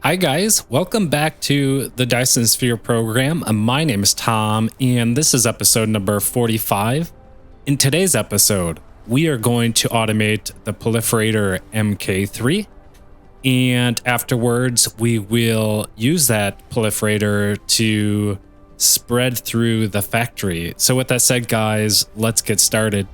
Hi guys, welcome back to the Dyson Sphere Program. My name is Tom and this is episode number 45. In today's episode, we are going to automate the Proliferator MKIII, and afterwards we will use that proliferator to spread through the factory. So with that said guys, let's get started.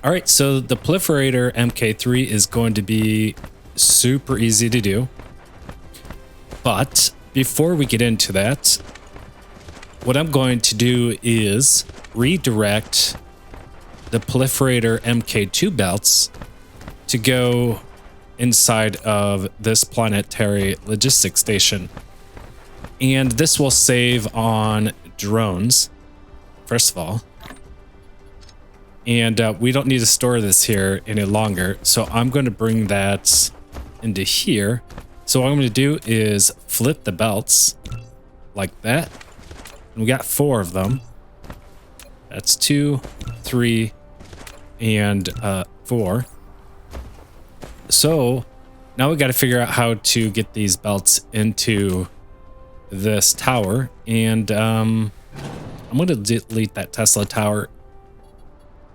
All right, so the Proliferator MKIII is going to be super easy to do. But before we get into that, what I'm going to do is redirect the Proliferator MK2 belts to go inside of this planetary logistics station. And this will save on drones, first of all. And we don't need to store this here any longer. So I'm going to bring that into here. So what I'm going to do is flip the belts like that. And we got 4 of them. That's 2, 3, and 4. So now we got to figure out how to get these belts into this tower. And I'm going to delete that Tesla tower.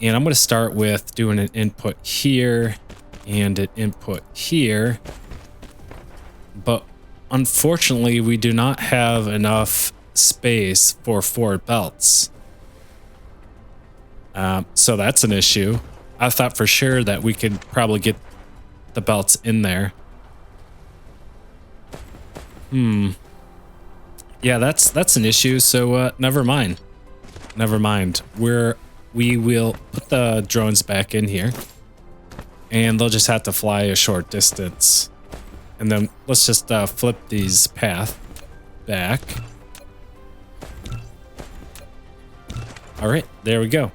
And I'm going to start with doing an input here and an input here. But unfortunately, we do not have enough space for 4 belts. So that's an issue. I thought for sure that we could probably get the belts in there. Yeah, that's an issue. So never mind. Never mind. We will put the drones back in here and they'll just have to fly a short distance. And then let's just flip these path back. All right, there we go.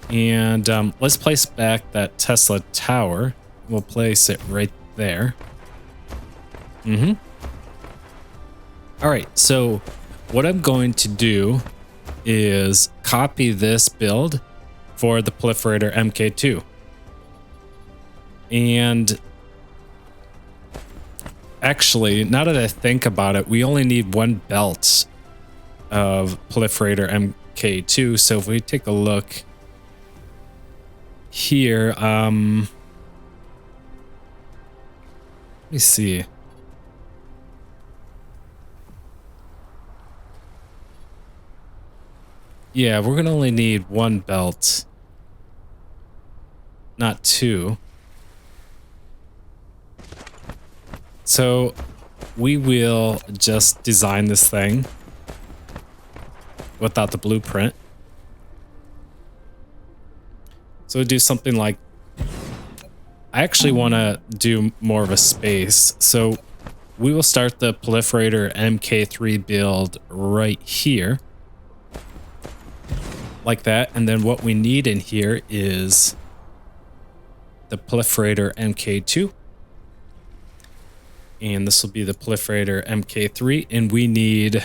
And let's place back that Tesla tower. We'll place it right there. All right, so what I'm going to do is copy this build for the Proliferator MK2. And actually, now that I think about it, we only need 1 belt of Proliferator MK2. So if we take a look here, let me see. Yeah, we're going to only need 1 belt, not 2. So we will just design this thing without the blueprint. So we'll do something like, I actually want to do more of a space. So we will start the Proliferator MK3 build right here. Like that, and then what we need in here is the Proliferator MK2, and this will be the Proliferator MK3, and we need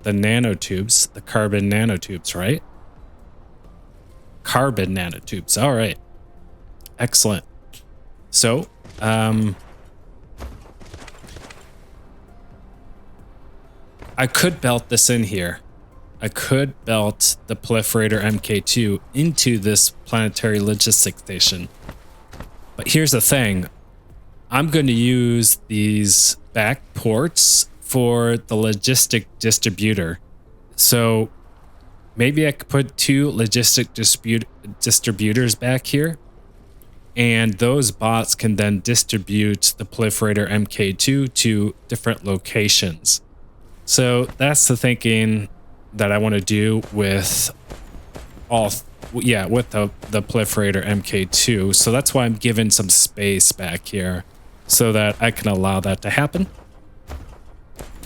the nanotubes, the carbon nanotubes, right? Carbon nanotubes. All right, excellent. So I could belt this in here. I could belt the Proliferator MK2 into this planetary logistics station. But here's the thing. I'm going to use these back ports for the logistic distributor. So maybe I could put 2 logistic distributors back here. And those bots can then distribute the Proliferator MK2 to different locations. So that's the thinking that I want to do with with the Proliferator MK2. So that's why I'm giving some space back here so that I can allow that to happen.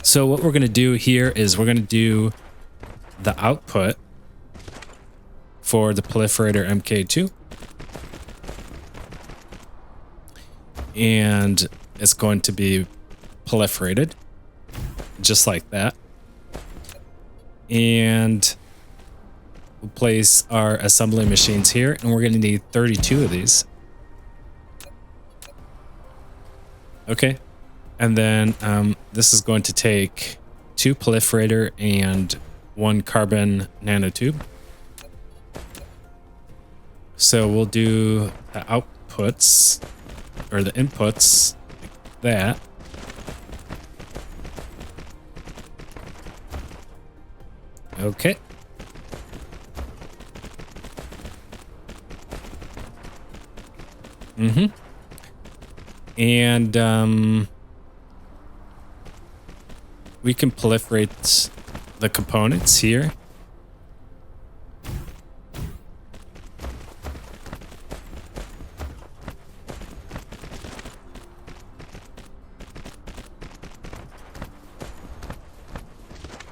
So what we're going to do here is we're going to do the output for the Proliferator MK2. And it's going to be proliferated just like that. And we'll place our assembly machines here, and we're going to need 32 of these. Okay. And then this is going to take 2 proliferator and 1 carbon nanotube. So we'll do the outputs or the inputs like that. Okay. And we can proliferate the components here.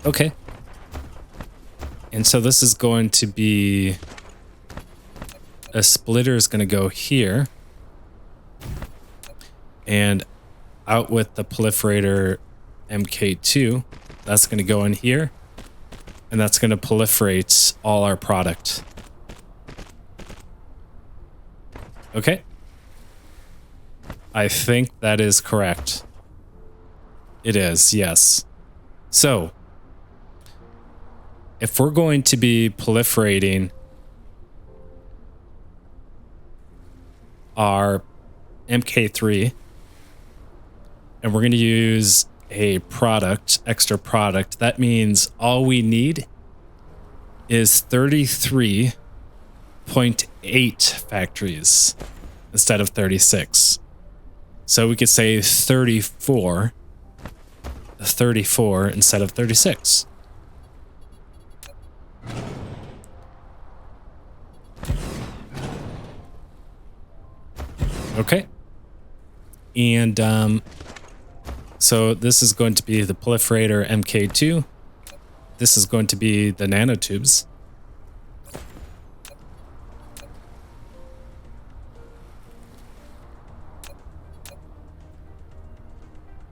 Okay. And so this is going to be a splitter is going to go here and out with the proliferator MKII. That's going to go in here and that's going to proliferate all our product. Okay. I think that is correct. It is, yes. So if we're going to be proliferating our MKIII and we're going to use a product, extra product, that means all we need is 33.8 factories instead of 36. So we could say 34 instead of 36. Okay. And so this is going to be the proliferator MKII. This is going to be the nanotubes.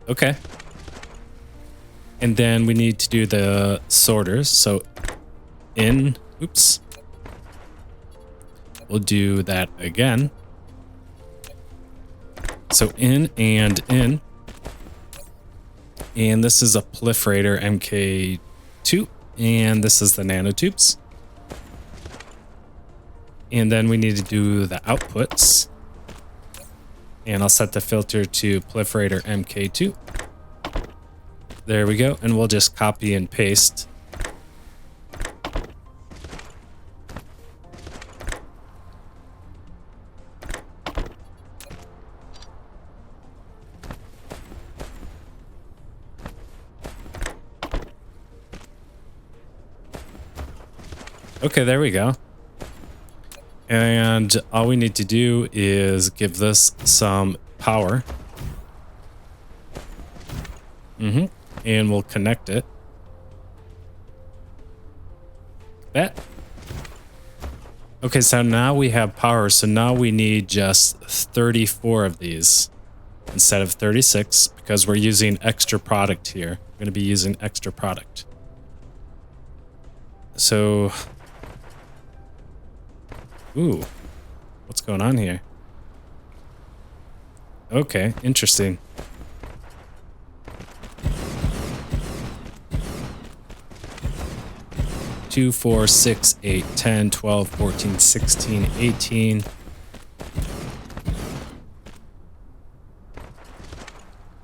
Okay. And then we need to do the sorters. So oops. We'll do that again. So in and in. And this is a proliferator MKII. And this is the nanotubes. And then we need to do the outputs. And I'll set the filter to proliferator MKII. There we go. And we'll just copy and paste. Okay, there we go. And all we need to do is give this some power. And we'll connect it. That. Okay, so now we have power. So now we need just 34 of these instead of 36 because we're using extra product here. We're going to be using extra product. So... Ooh, what's going on here? Okay, interesting. Two, 4, 6, 8, 10, 12, 14, 16, 18.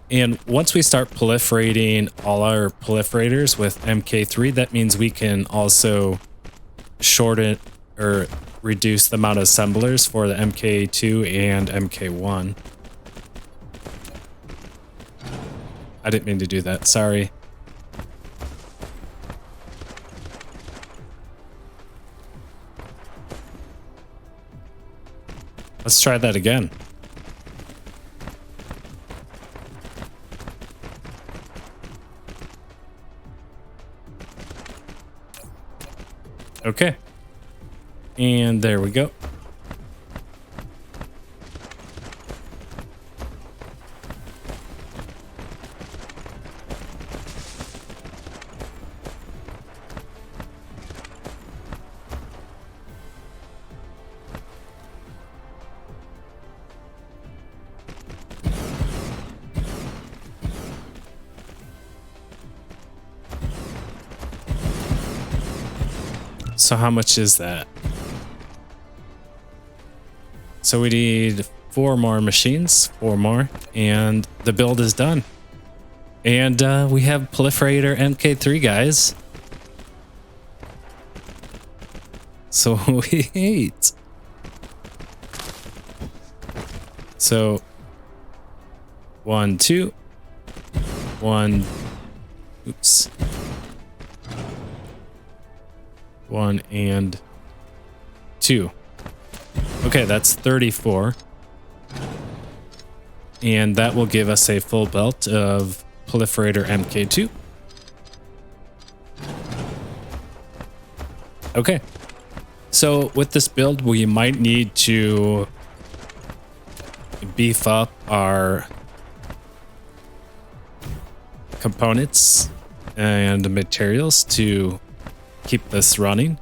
And once we start proliferating all our proliferators with MKIII, that means we can also shorten or reduce the amount of assemblers for the MKII and MKI. I didn't mean to do that, sorry. Let's try that again. Okay. And there we go. So how much is that? So we need 4 more machines, 4 more, and the build is done. And we have Proliferator MKIII, guys. So wait. So 1, 2, 1. Oops. 1 and 2. Okay, that's 34. And that will give us a full belt of Proliferator MKII. Okay. So with this build, we might need to beef up our components and materials to keep this running.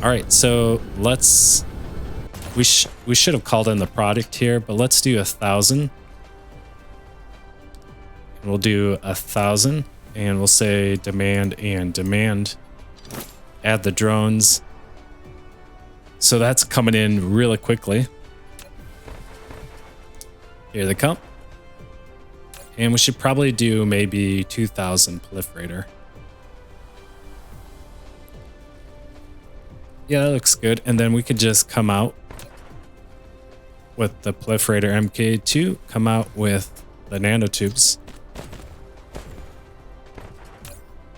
All right, so let's, we should have called in the product here, but let's do 1,000. We'll do 1,000 and we'll say demand and demand. Add the drones. So that's coming in really quickly. Here they come. And we should probably do maybe 2,000 Proliferator. Yeah, that looks good. And then we could just come out with the Proliferator MKII, come out with the nanotubes.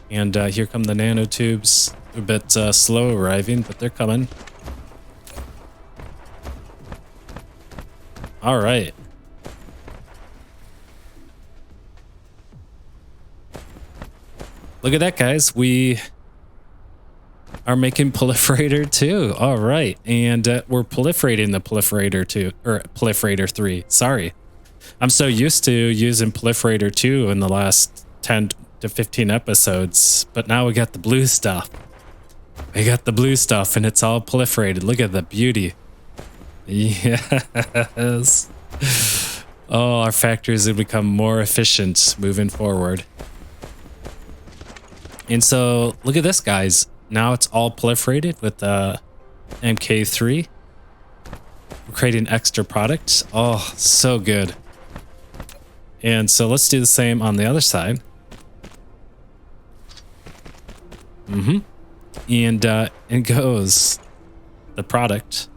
And here come the nanotubes. A bit slow arriving, but they're coming. All right. Look at that, guys. We are making Proliferator 2. All right. And we're proliferating the Proliferator 2, or Proliferator 3. Sorry. I'm so used to using Proliferator 2 in the last 10 to 15 episodes, but now we got the blue stuff. We got the blue stuff and it's all proliferated. Look at the beauty. Yes. Oh, our factories have become more efficient moving forward. And so look at this, guys. Now it's all proliferated with the MKIII. We're creating extra products. Oh, so good. And so let's do the same on the other side. And in goes the product.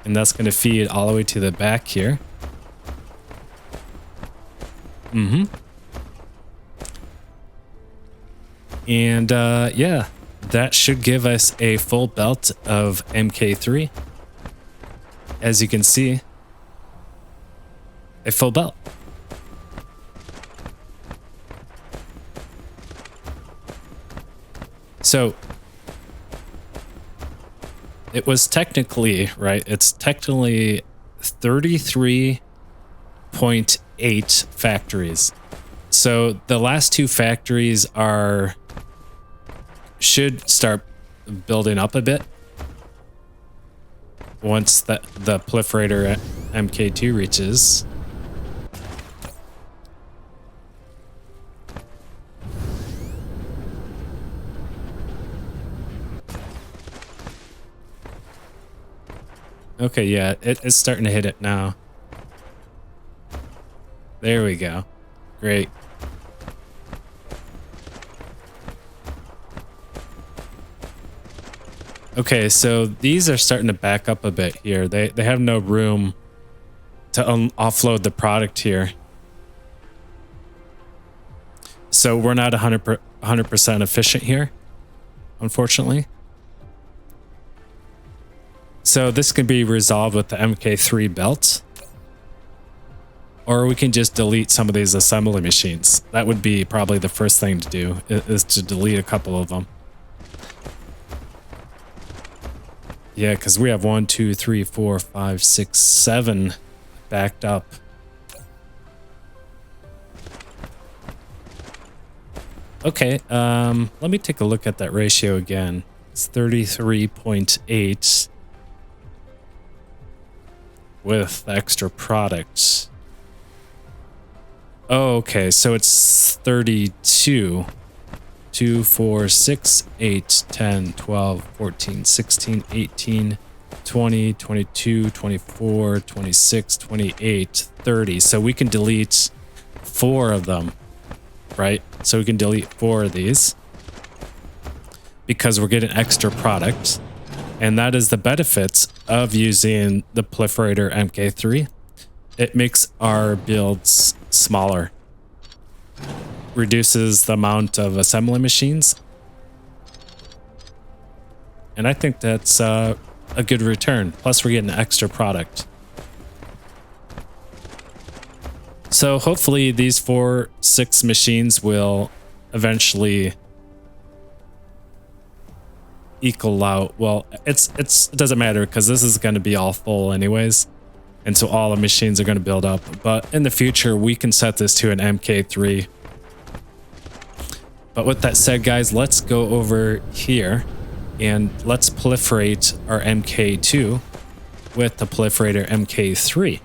And that's going to feed all the way to the back here. And yeah, that should give us a full belt of MKIII. As you can see, a full belt. So it was technically, right? It's technically 33.8 factories. So the last 2 factories should start building up a bit once the Proliferator MKII reaches. Okay, yeah, it's starting to hit it now. There we go. Great. Okay, so these are starting to back up a bit here. They have no room to offload the product here. So we're not 100% efficient here, unfortunately. So this can be resolved with the MKIII belt. Or we can just delete some of these assembly machines. That would be probably the first thing to do, is to delete a couple of them. Yeah, because we have 1, 2, 3, 4, 5, 6, 7 backed up. Okay, let me take a look at that ratio again. It's 33.8. with extra product. Oh, okay, so it's 32. 2, 4, 6, 8, 10, 12, 14, 16, 18, 20, 22, 24, 26, 28, 30. So we can delete 4 of them, right? So we can delete 4 of these because we're getting extra product. And that is the benefits of using the Proliferator MKIII. It makes our builds smaller, reduces the amount of assembly machines. And I think that's a good return. Plus we're getting extra product. So hopefully these 6 machines will eventually equal out. Well, it doesn't matter because this is going to be all full anyways. And so all the machines are going to build up. But in the future, we can set this to an MKIII. But with that said, guys, let's go over here and let's proliferate our MKII with the Proliferator MKIII.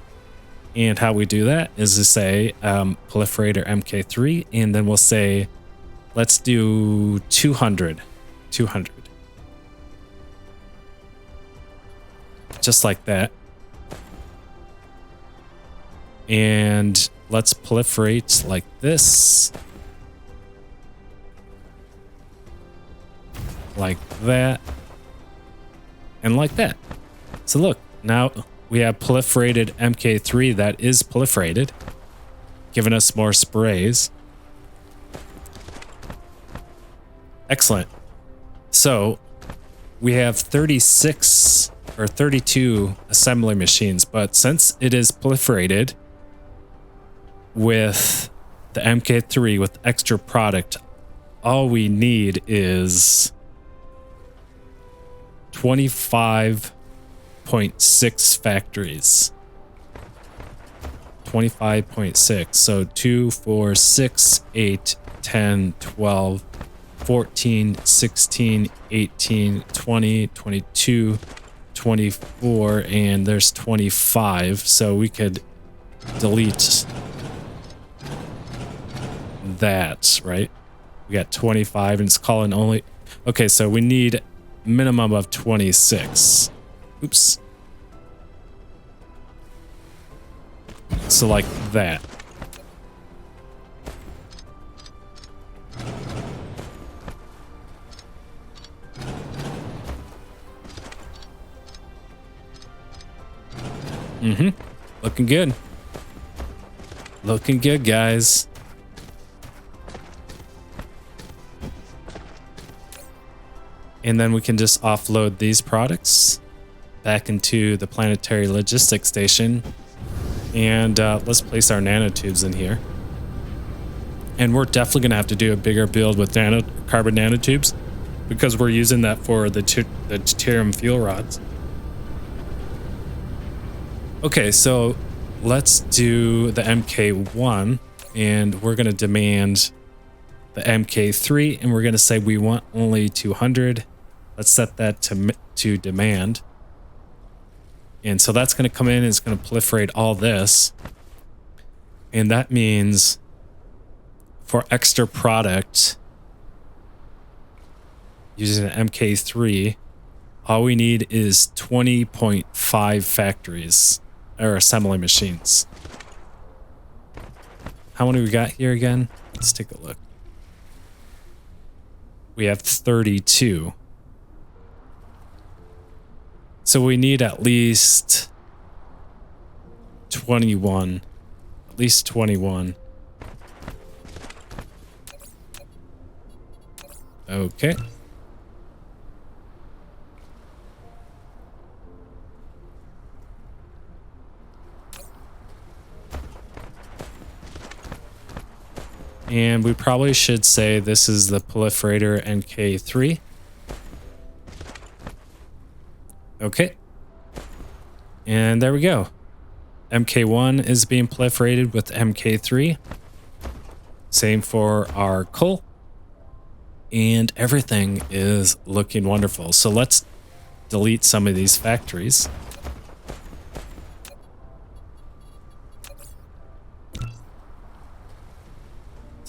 And how we do that is to say Proliferator MKIII, and then we'll say, let's do 200. 200. Just like that. And let's proliferate like this. Like that. And like that. So look, now we have proliferated MKIII that is proliferated, giving us more sprays. Excellent. So we have 36 or 32 assembly machines, but since it is proliferated with the MKIII with extra product, all we need is 25.6 factories. 25.6. So 2, 4, 6, 8, 10, 12, 14, 16, 18, 20, 22, 24, and there's 25. So we could delete that, right? We got 25 and it's calling only. Okay, so we need minimum of 26. Oops. So like that. Looking good. Looking good, guys. And then we can just offload these products back into the planetary logistics station. And let's place our nanotubes in here. And we're definitely going to have to do a bigger build with carbon nanotubes because we're using that for the deuterium fuel rods. Okay, so let's do the MK1, and we're going to demand the MK3, and we're going to say we want only 200. Let's set that to demand. And so that's going to come in and it's going to proliferate all this. And that means for extra product using an MK3, all we need is 20.5 factories or assembly machines. How many we got here again? Let's take a look. We have 32. So we need at least 21. At least 21. Okay. And we probably should say this is the Proliferator MK3. Okay. And there we go. MK1 is being proliferated with MK3. Same for our coal. And everything is looking wonderful. So let's delete some of these factories.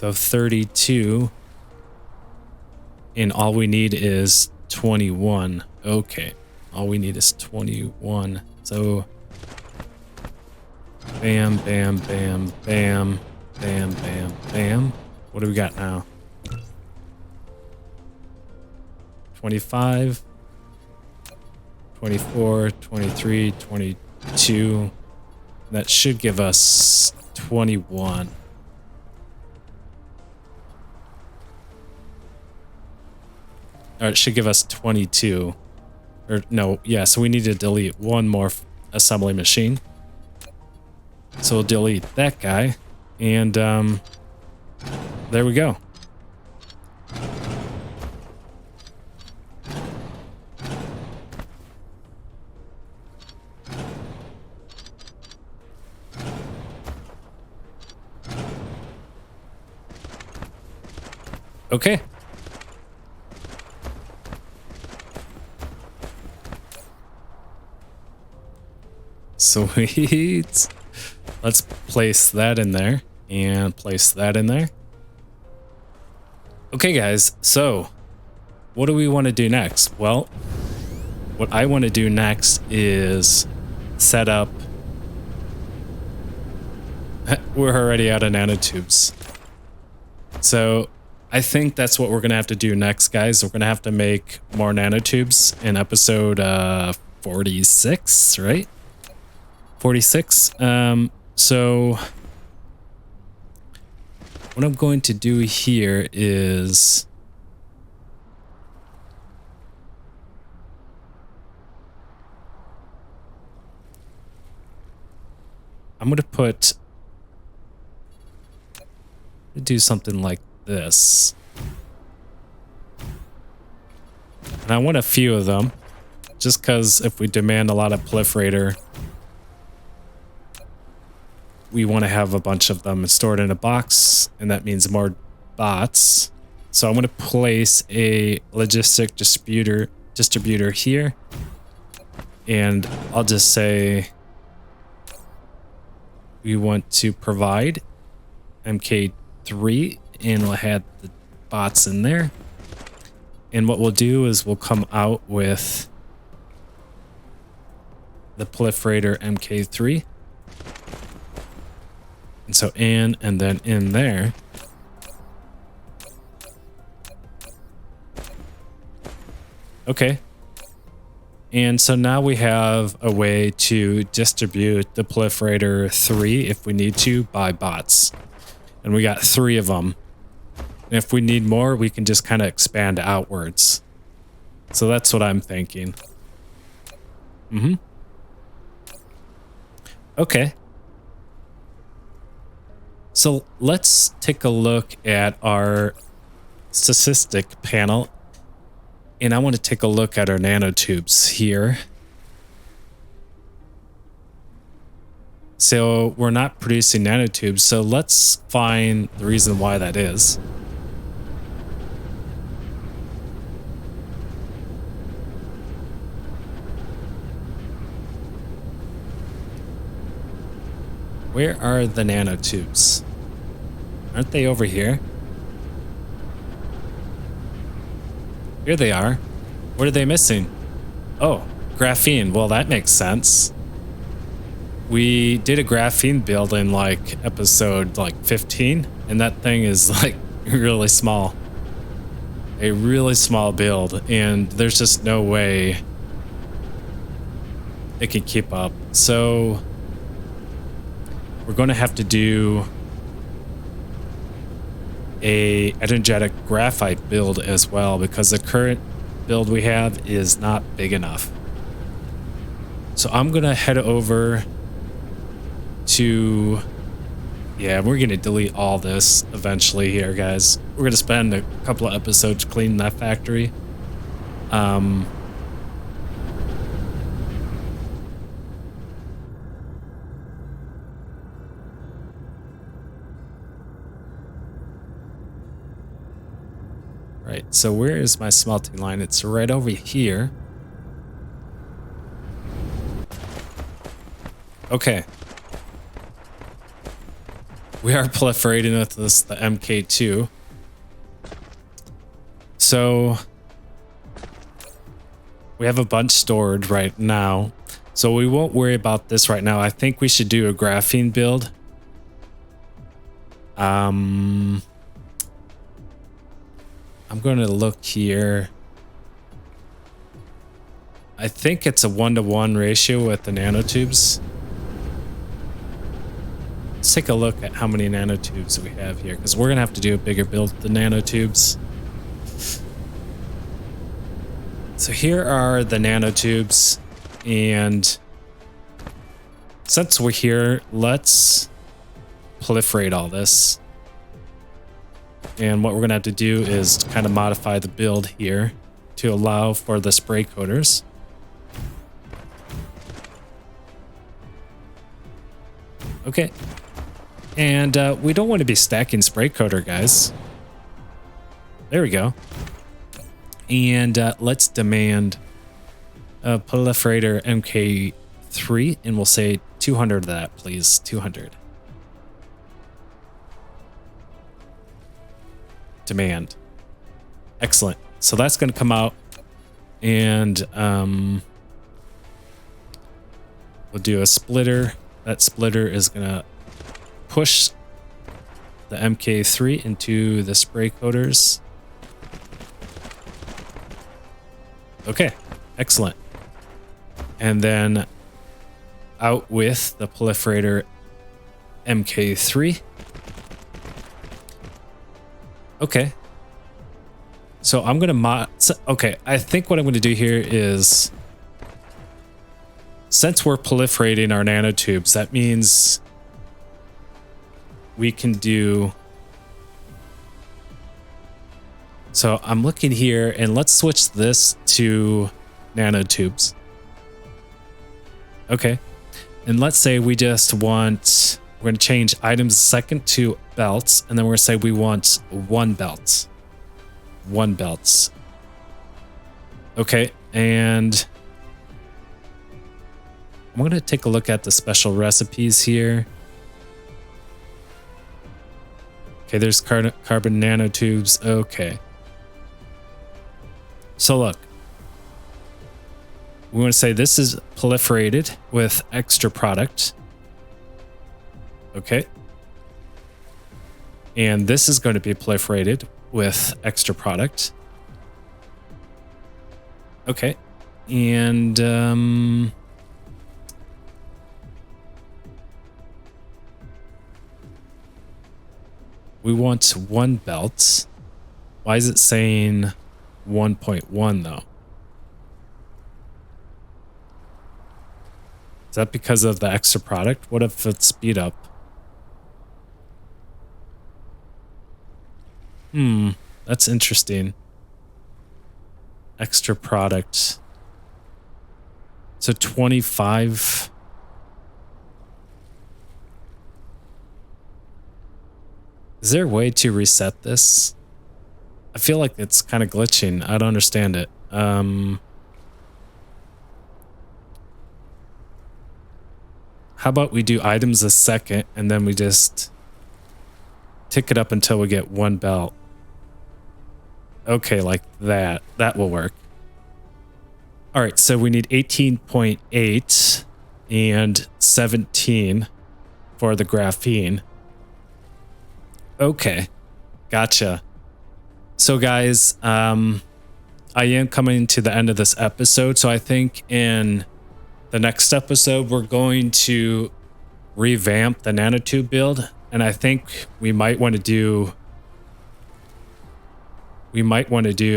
So 32. And all we need is 21. Okay. All we need is 21. So bam, bam, bam, bam, bam, bam, bam. What do we got now? 25, 24, 23, 22. That should give us 21. Or it should give us 22. Or no, yeah, so we need to delete one more assembly machine. So we'll delete that guy. And there we go. Okay. Sweet. Let's place that in there and place that in there. Okay, guys. So what do we want to do next? Well, what I want to do next is set up. We're already out of nanotubes. So I think that's what we're going to have to do next, guys. We're going to have to make more nanotubes in episode 46, right? 46. So what I'm going to do here is I'm going to do something like this. And I want a few of them, just because if we demand a lot of proliferator, we want to have a bunch of them stored in a box, and that means more bots. So I'm going to place a logistic distributor here, and I'll just say we want to provide MKIII, and we'll have the bots in there. And what we'll do is we'll come out with the proliferator MKIII. And so and then in there. Okay. And so now we have a way to distribute the proliferator 3 if we need to by bots. And we got 3 of them. And if we need more, we can just kind of expand outwards. So that's what I'm thinking. Okay. So let's take a look at our statistic panel. And I want to take a look at our nanotubes here. So we're not producing nanotubes. So let's find the reason why that is. Where are the nanotubes? Aren't they over here? Here they are. What are they missing? Oh, graphene. Well, that makes sense. We did a graphene build in like episode 15, and that thing is like really small. A really small build, and there's just no way it can keep up. So we're going to have to do a energetic graphite build as well, because the current build we have is not big enough. So I'm going to head over to, yeah, we're going to delete all this eventually here, guys. We're going to spend a couple of episodes cleaning that factory. Right, so where is my smelting line? It's right over here. Okay. we are proliferating with this, the MKII. So we have a bunch stored right now. So we won't worry about this right now. I think we should do a graphene build. I'm going to look here. I think it's a 1-to-1 ratio with the nanotubes. Let's take a look at how many nanotubes we have here, because we're going to have to do a bigger build with the nanotubes. So here are the nanotubes, and since we're here, let's proliferate all this. And what we're going to have to do is kind of modify the build here to allow for the spray coaters. Okay. And we don't want to be stacking spray coater, guys. There we go. And let's demand a proliferator MKIII, and we'll say 200 of that, please. 200. Demand. Excellent. So that's going to come out, and we'll do a splitter. That splitter is going to push the MKIII into the spray coaters. Okay, excellent. And then out with the proliferator MKIII. Okay. So I'm going to okay, I think what I'm going to do here is, since we're proliferating our nanotubes, that means we can do... So I'm looking here, and let's switch this to nanotubes. Okay. And let's say we just want... We're going to change items a second to belts, and then we're going to say we want 1 belt. 1 belts. Okay, and I'm going to take a look at the special recipes here. Okay, there's carbon nanotubes. Okay. So look, we want to say this is proliferated with extra product. Okay. And this is going to be proliferated with extra product. Okay. And we want 1 belt. Why is it saying 1.1 though? Is that because of the extra product? What if it's speed up? That's interesting. Extra product. So 25. Is there a way to reset this? I feel like it's kind of glitching. I don't understand it. How about we do items a second, and then we just tick it up until we get 1 belt. Okay, like that. That will work. All right, so we need 18.8 and 17 for the graphene. Okay, gotcha. So guys, I am coming to the end of this episode, so I think in the next episode we're going to revamp the nanotube build, and I think we might want to do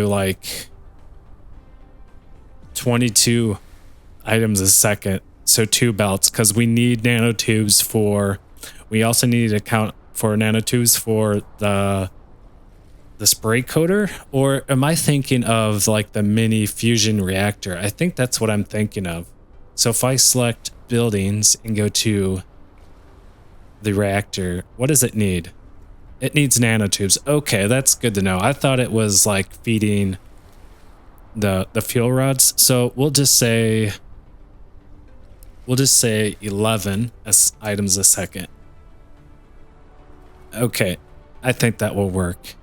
like 22 items a second, so 2 belts, because we need nanotubes for... We also need to account for nanotubes for the spray coater, or am I thinking of like the mini fusion reactor? I think that's what I'm thinking of. So if I select buildings and go to the reactor, what does it need? It needs nanotubes. Okay, that's good to know. I thought it was like feeding the fuel rods. So we'll just say 11 as items a second. Okay, I think that will work.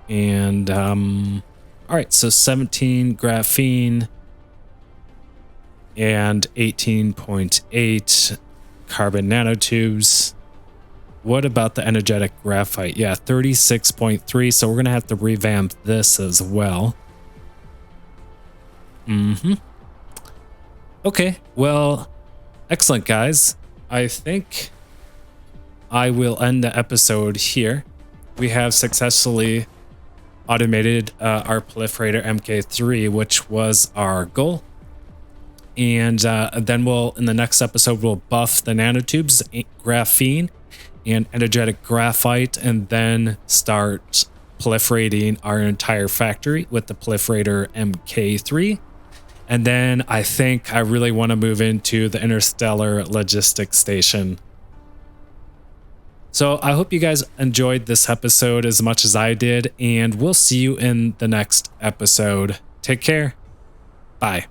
And all right, so 17 graphene and 18.8 carbon nanotubes. What about the energetic graphite? Yeah, 36.3. So we're gonna have to revamp this as well. Okay, well, excellent, guys. I think I will end the episode here. We have successfully automated our Proliferator MKIII, which was our goal. And then in the next episode, we'll buff the nanotubes, graphene, and energetic graphite, and then start proliferating our entire factory with the Proliferator MKIII. And then I think I really want to move into the interstellar logistics station. So I hope you guys enjoyed this episode as much as I did, and we'll see you in the next episode. Take care. Bye.